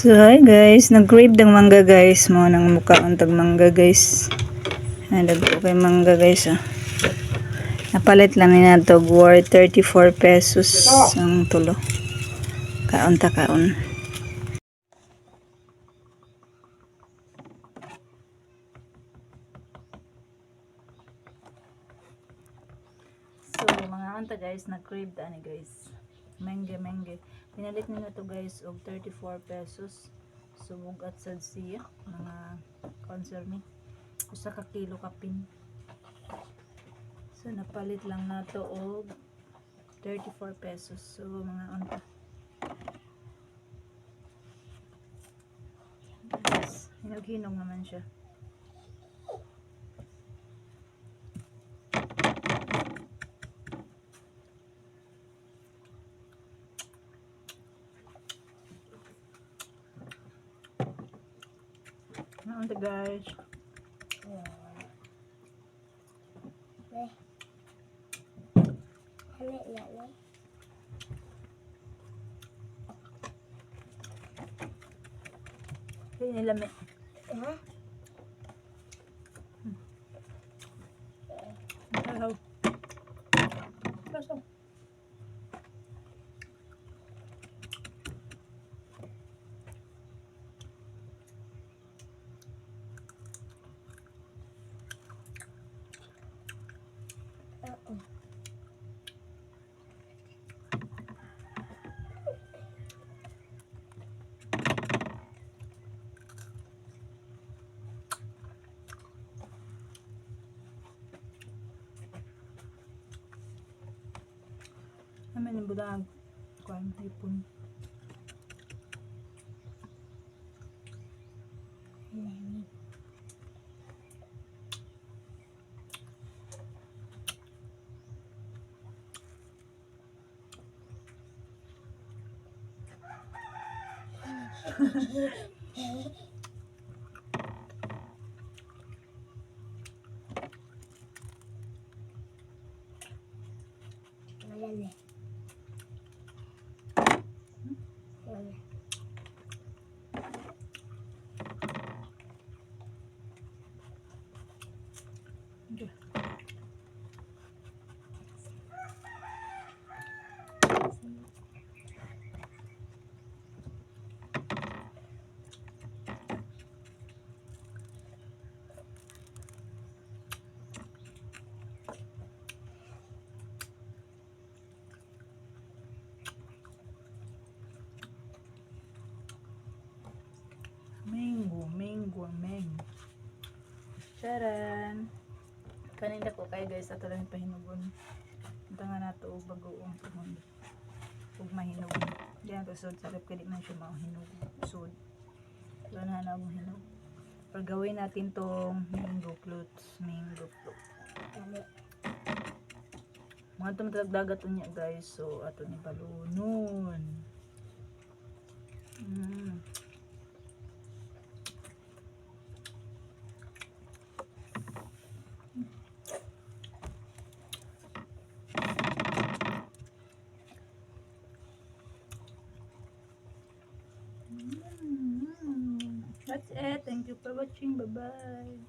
So hi guys, nag-crave ng mangga guys, mo nang mukha ang tag mangga guys. Ay dagko kay mangga guys ah. Napalit lang ni nato worth 34 pesos ang tulo. Kaon ta kaon. So mga anta guys, nag-crave ta ni guys. Mengge. Pinalit nila to guys og 34 pesos. Subog at sad siya mga conserme. Usa ka kilo kapin. So napalit lang nato og 34 pesos. So mga anta. Yes, hinog-hinog naman siya. Ano guys? Kaya nilami. Hello. Pasok. Naman yung budag. Kuan hipon. Okay. Mango. Charan. Kanina ko kay guys ato lang pahinugon. Ito nga nato og bagoong puhon. Ug mahinog. Diyan to sud sarap kay di man siya mahinog. Sud. Wala na mo hinog. Pagawin natin tong mango floats. Mga itong dagat niya guys. So ato ni balunon. That's it. Thank you for watching. Bye-bye.